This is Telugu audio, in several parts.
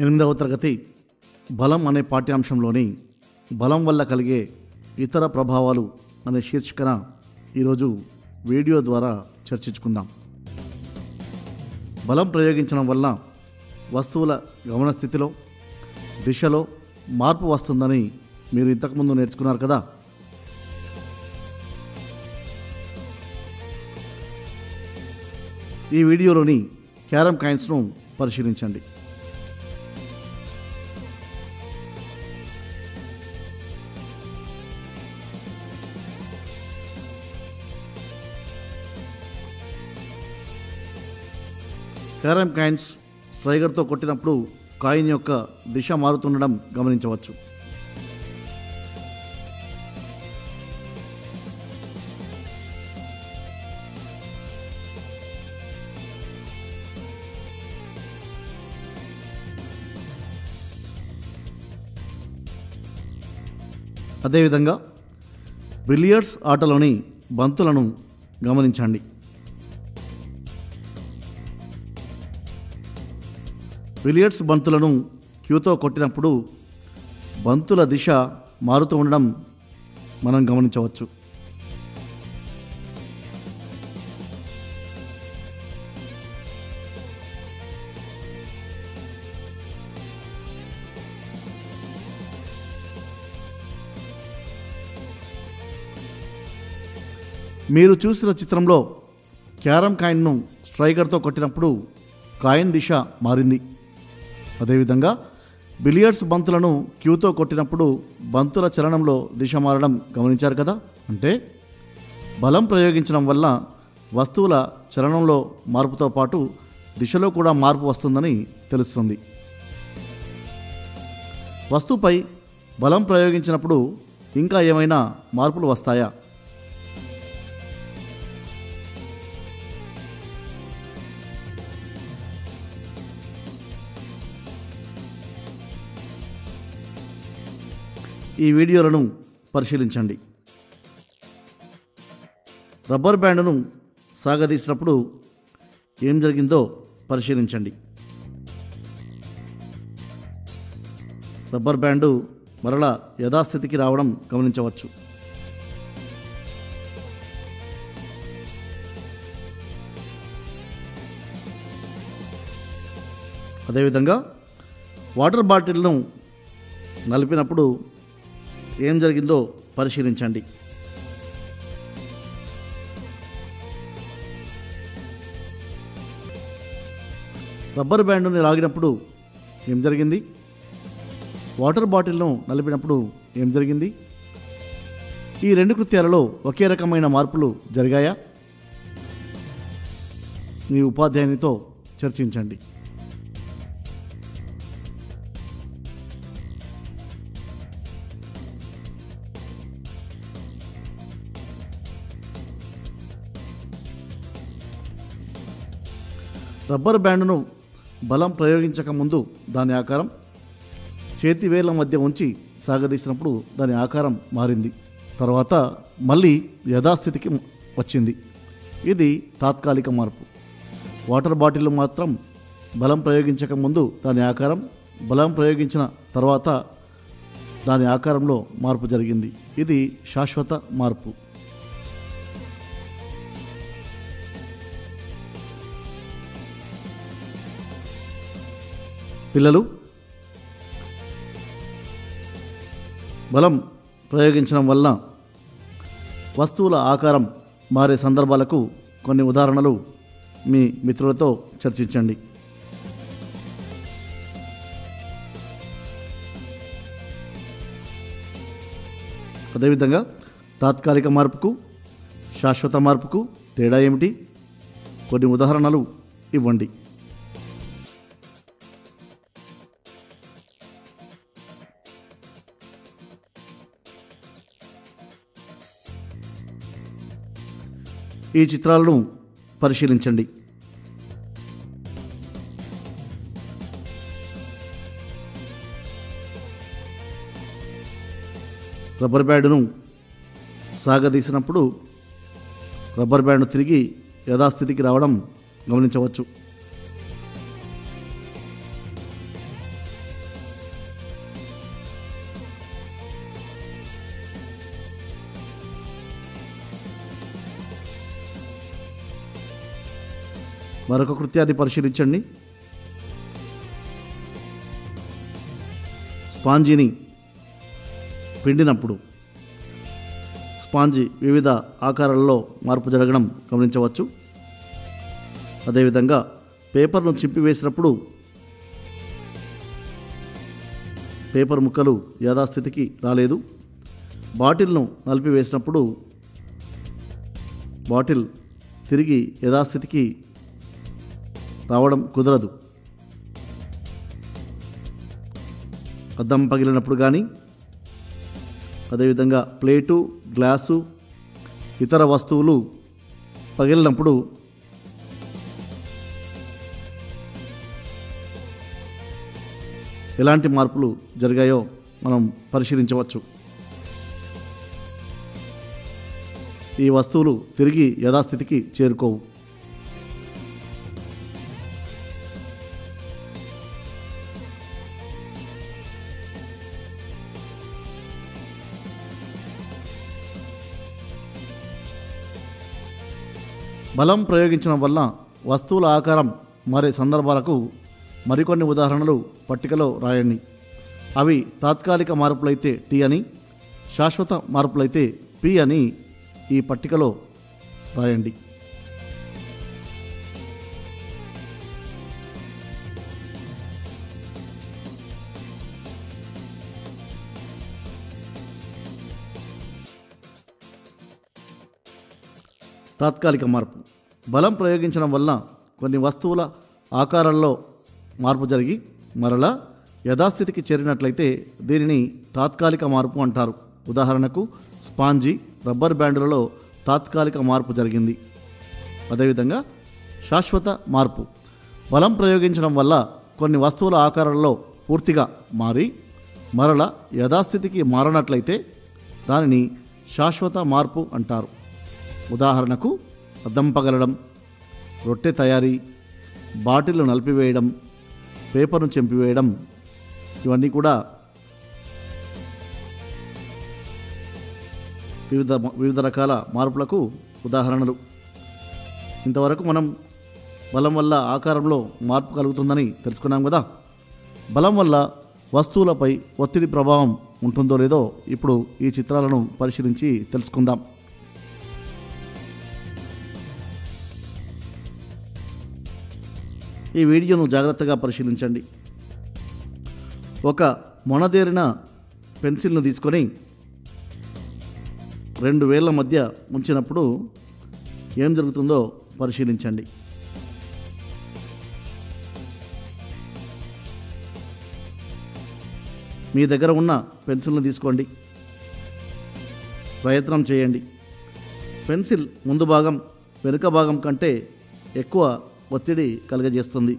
8వ తరగతి బలం అనే పాఠ్యాంశంలోని బలం వల్ల కలిగే ఇతర ప్రభావాలు అనే శీర్షికన ఈరోజు వీడియో ద్వారా చర్చించుకుందాం. బలం ప్రయోగించడం వల్ల వస్తువుల గమన స్థితిలో, దిశలో మార్పు వస్తుందని మీరు ఇంతకుముందు నేర్చుకున్నారు కదా. ఈ వీడియోలోని క్యారమ్ కాయిన్స్ను పరిశీలించండి. క్యారమ్ కాయిన్స్ స్ట్రైకర్తో కొట్టినప్పుడు కాయిన్ యొక్క దిశ మారుతుండడం గమనించవచ్చు. అదేవిధంగా బిలియర్డ్స్ ఆటలోని బంతులను గమనించండి. బిలియర్డ్స్ బంతులను క్యూతో కొట్టినప్పుడు బంతుల దిశ మారుతూ ఉండడం మనం గమనించవచ్చు. మీరు చూసిన చిత్రంలో క్యారమ్ కాయిన్ను స్ట్రైకర్తో కొట్టినప్పుడు కాయిన్ దిశ మారింది. అదేవిధంగా బిలియర్డ్స్ బంతులను క్యూతో కొట్టినప్పుడు బంతుల చలనంలో దిశ మారడం గమనించారు కదా. అంటే బలం ప్రయోగించడం వల్ల వస్తువుల చలనంలో మార్పుతో పాటు దిశలో కూడా మార్పు వస్తుందని తెలుస్తుంది. వస్తువుపై బలం ప్రయోగించినప్పుడు ఇంకా ఏమైనా మార్పులు వస్తాయా? ఈ వీడియోలను పరిశీలించండి. రబ్బర్ బ్యాండ్ను సాగదీసినప్పుడు ఏం జరిగిందో పరిశీలించండి. రబ్బర్ బ్యాండు మరలా యథాస్థితికి రావడం గమనించవచ్చు. అదేవిధంగా వాటర్ బాటిల్ను నలిపినప్పుడు ఏం జరిగిందో పరిశీలించండి. రబ్బర్ బ్యాండుని లాగినప్పుడు ఏం జరిగింది? వాటర్ బాటిల్ను నలిపినప్పుడు ఏం జరిగింది? ఈ రెండు కృత్యాలలో ఒకే రకమైన మార్పులు జరిగాయా? మీ ఉపాధ్యాయునితో చర్చించండి. రబ్బర్ బ్యాండ్ను బలం ప్రయోగించక ముందు దాని ఆకారం, చేతి వేళ్ల మధ్య ఉంచి సాగదీసినప్పుడు దాని ఆకారం మారింది. తర్వాత మళ్ళీ యథాస్థితికి వచ్చింది. ఇది తాత్కాలిక మార్పు. వాటర్ బాటిల్ మాత్రం బలం ప్రయోగించక ముందు దాని ఆకారం, బలం ప్రయోగించిన తర్వాత దాని ఆకారంలో మార్పు జరిగింది. ఇది శాశ్వత మార్పు. పిల్లలు, బలం ప్రయోగించడం వల్ల వస్తువుల ఆకారం మారే సందర్భాలకు కొన్ని ఉదాహరణలు మీ మిత్రులతో చర్చించండి. అదేవిధంగా తాత్కాలిక మార్పుకు, శాశ్వత మార్పుకు తేడా ఏమిటి? కొన్ని ఉదాహరణలు ఇవ్వండి. ఈ చిత్రాలను పరిశీలించండి. రబ్బర్ బ్యాండ్ను సాగదీసినప్పుడు రబ్బర్ బ్యాండ్ తిరిగి యథాస్థితికి రావడం గమనించవచ్చు. మరొక కృత్యాన్ని పరిశీలించండి. స్పాంజిని పిండినప్పుడు స్పాంజి వివిధ ఆకారాల్లో మార్పు జరగడం గమనించవచ్చు. అదేవిధంగా పేపర్ను చింపివేసినప్పుడు పేపర్ ముక్కలు యథాస్థితికి రాలేదు. బాటిల్ను నలిపివేసినప్పుడు బాటిల్ తిరిగి యథాస్థితికి రావడం కుదరదు. అద్దం పగిలినప్పుడు కానీ, అదేవిధంగా ప్లేటు, గ్లాసు, ఇతర వస్తువులు పగిలినప్పుడు ఎలాంటి మార్పులు జరిగాయో మనం పరిశీలించవచ్చు. ఈ వస్తువులు తిరిగి యథాస్థితికి చేరుకోవు. బలం ప్రయోగించడం వల్ల వస్తువుల ఆకారం మారే సందర్భాలకు మరికొన్ని ఉదాహరణలు పట్టికలో రాయండి. అవి తాత్కాలిక మార్పులైతే టీ అని, శాశ్వత మార్పులైతే పి అని ఈ పట్టికలో రాయండి. తాత్కాలిక మార్పు. బలం ప్రయోగించడం వల్ల కొన్ని వస్తువుల ఆకారాల్లో మార్పు జరిగి మరలా యథాస్థితికి చేరినట్లయితే దీనిని తాత్కాలిక మార్పు అంటారు. ఉదాహరణకు స్పాంజి, రబ్బర్ బ్యాండులలో తాత్కాలిక మార్పు జరిగింది. అదేవిధంగా శాశ్వత మార్పు. బలం ప్రయోగించడం వల్ల కొన్ని వస్తువుల ఆకారాల్లో పూర్తిగా మారి మరలా యథాస్థితికి మారనట్లయితే దానిని శాశ్వత మార్పు అంటారు. ఉదాహరణకు అద్దం పగలడం, రొట్టె తయారీ, బాటిల్ను నలిపివేయడం, పేపర్ను చెంపివేయడం, ఇవన్నీ కూడా వివిధ రకాల మార్పులకు ఉదాహరణలు. ఇంతవరకు మనం బలం వల్ల ఆకారంలో మార్పు కలుగుతుందని తెలుసుకున్నాం కదా. బలం వల్ల వస్తువులపై ఒత్తిడి ప్రభావం ఉంటుందో లేదో ఇప్పుడు ఈ చిత్రాలను పరిశీలించి తెలుసుకుందాం. ఈ వీడియోను జాగ్రత్తగా పరిశీలించండి. ఒక మొనదేరిన పెన్సిల్ను తీసుకొని 2 వేళ్ల మధ్య ఉంచినప్పుడు ఏం జరుగుతుందో పరిశీలించండి. మీ దగ్గర ఉన్న పెన్సిల్ను తీసుకోండి, ప్రయత్నం చేయండి. పెన్సిల్ ముందు భాగం వెనుక భాగం కంటే ఎక్కువ ఒత్తిడి కలుగజేస్తుంది.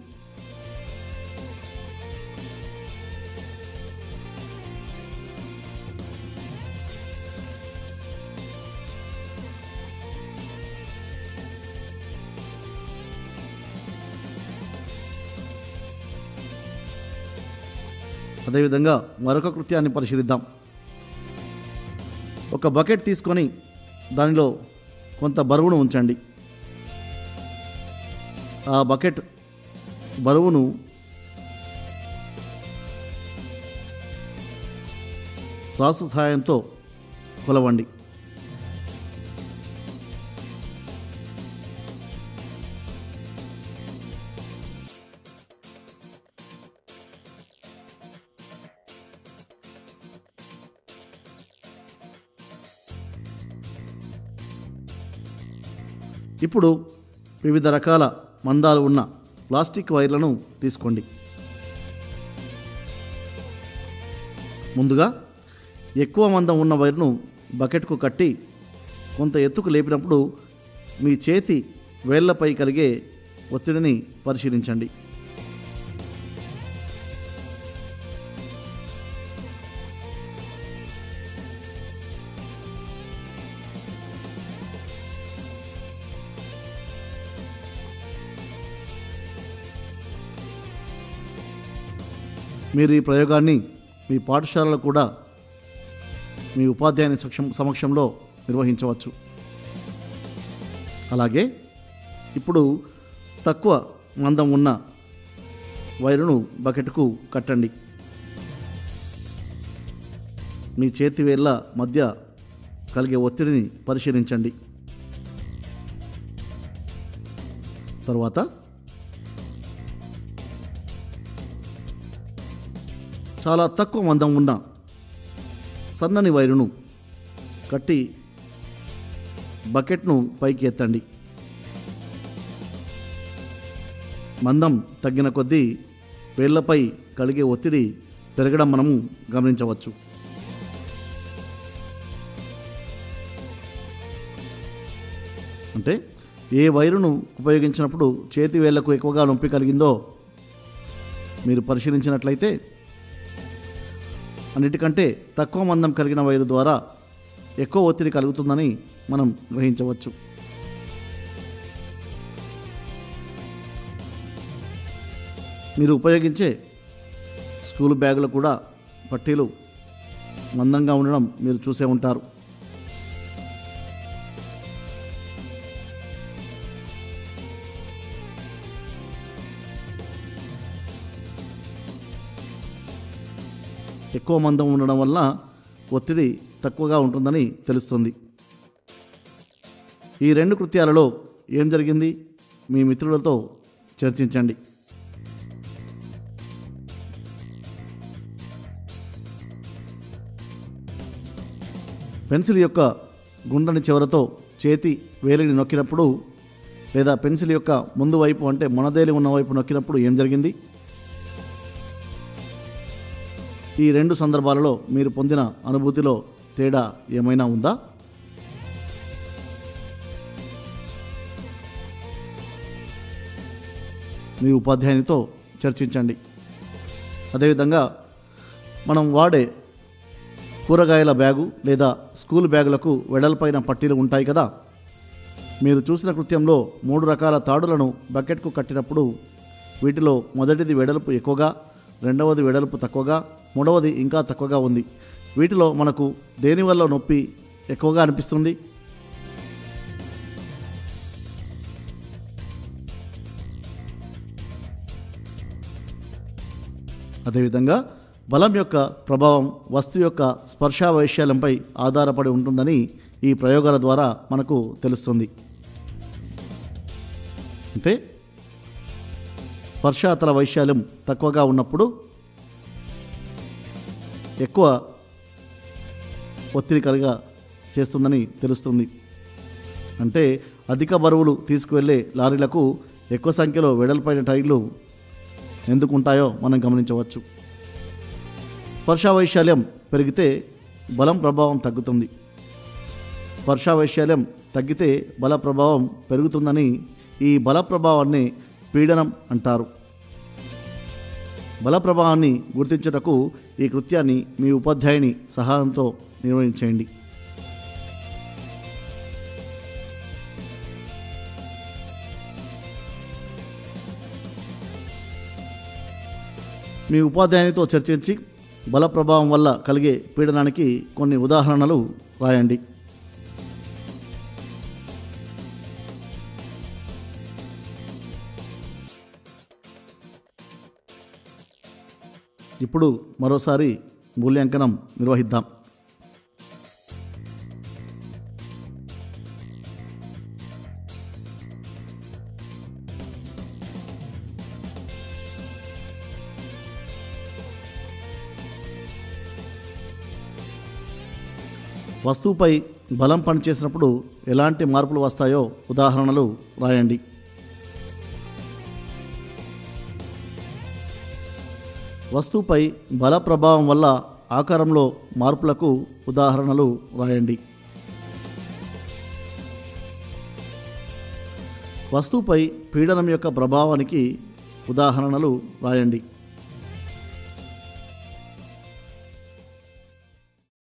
అదేవిధంగా మరొక కృత్యాన్ని పరిశీలిద్దాం. ఒక బకెట్ తీసుకొని దానిలో కొంత బరువును ఉంచండి. ఆ బకెట్ బరువును త్రాసు సహాయంతో కొలవండి. ఇప్పుడు వివిధ రకాల మందాలు ఉన్న ప్లాస్టిక్ వైర్లను తీసుకోండి. ముందుగా ఎక్కువ మందం ఉన్న వైర్ను బకెట్కు కట్టి కొంత ఎత్తుకు లేపినప్పుడు మీ చేతి వేళ్లపై కలిగే ఒత్తిడిని పరిశీలించండి. మీరు ఈ ప్రయోగాన్ని మీ పాఠశాలలో కూడా మీ ఉపాధ్యాయుని సమక్షంలో నిర్వహించవచ్చు. అలాగే ఇప్పుడు తక్కువ మందం ఉన్న వైరును బకెట్కు కట్టండి. మీ చేతి వేళ్ళ మధ్య కలిగే ఒత్తిడిని పరిశీలించండి. తరువాత చాలా తక్కువ మందం ఉన్న సన్నని వైరును కట్టి బకెట్ను పైకి ఎత్తండి. మందం తగ్గిన కొద్దీ వేళ్లపై కలిగే ఒత్తిడి పెరగడం మనము గమనించవచ్చు. అంటే ఏ వైరును ఉపయోగించినప్పుడు చేతి వేళ్లకు ఎక్కువగా నొప్పి కలిగిందో మీరు పరిశీలించినట్లయితే అన్నిటికంటే తక్కువ మందం కలిగిన వైరు ద్వారా ఎక్కువ ఒత్తిడి కలుగుతుందని మనం గ్రహించవచ్చు. మీరు ఉపయోగించే స్కూల్ బ్యాగులు కూడా పట్టీలు మందంగా ఉండడం మీరు చూసే ఉంటారు. ఎక్కువ మందం ఉండడం వల్ల ఒత్తిడి తక్కువగా ఉంటుందని తెలుస్తుంది. ఈ రెండు కృత్యాలలో ఏం జరిగింది మీ మిత్రులతో చర్చించండి. పెన్సిల్ యొక్క గుండ్రని చివరతో చేతి వేలిని నొక్కినప్పుడు లేదా పెన్సిల్ యొక్క ముందు వైపు అంటే మొనదేలి ఉన్న వైపు నొక్కినప్పుడు ఏం జరిగింది? ఈ రెండు సందర్భాలలో మీరు పొందిన అనుభూతిలో తేడా ఏమైనా ఉందా? మీ ఉపాధ్యాయునితో చర్చించండి. అదేవిధంగా మనం వాడే కూరగాయల బ్యాగు లేదా స్కూల్ బ్యాగులకు వెడల్పైన పట్టీలు ఉంటాయి కదా. మీరు చూసిన కృత్యంలో 3 రకాల తాడులను బకెట్కు కట్టినప్పుడు వీటిలో మొదటిది వెడల్పు ఎక్కువగా, రెండవది వెడల్పు తక్కువగా, మూడవది ఇంకా తక్కువగా ఉంది. వీటిలో మనకు దేనివల్ల నొప్పి ఎక్కువగా అనిపిస్తుంది? అదేవిధంగా బలం యొక్క ప్రభావం వస్తువు యొక్క స్పర్శా వైశాల్యంపై ఆధారపడి ఉంటుందని ఈ ప్రయోగాల ద్వారా మనకు తెలుస్తుంది. అంటే స్పర్శాతల వైశాల్యం తక్కువగా ఉన్నప్పుడు ఎక్కువ ఒత్తిడి కలిగా చేస్తుందని తెలుస్తుంది. అంటే అధిక బరువులు తీసుకువెళ్ళే లారీలకు ఎక్కువ సంఖ్యలో వెడల్పైన టైర్లు ఎందుకు ఉంటాయో మనం గమనించవచ్చు. స్పర్శా వైశాల్యం పెరిగితే బలం ప్రభావం తగ్గుతుంది. స్పర్శా వైశాల్యం తగ్గితే బల ప్రభావం పెరుగుతుందని ఈ బల ప్రభావాన్ని పీడనం అంటారు. బల ప్రభావాన్ని గుర్తించుటకు ఈ కృత్యాన్ని మీ ఉపాధ్యాయుని సహాయంతో నిర్వహించండి. మీ ఉపాధ్యాయునితో చర్చించి బల ప్రభావం వల్ల కలిగే పీడనానికి కొన్ని ఉదాహరణలు రాయండి. ఇప్పుడు మరోసారి మూల్యాంకనం నిర్వహిద్దాం. వస్తువుపై బలం పనిచేసినప్పుడు ఎలాంటి మార్పులు వస్తాయో ఉదాహరణలు రాయండి. వస్తువుపై బల ప్రభావం వల్ల ఆకారంలో మార్పులకు ఉదాహరణలు రాయండి. వస్తువుపై పీడనం యొక్క ప్రభావానికి ఉదాహరణలు రాయండి.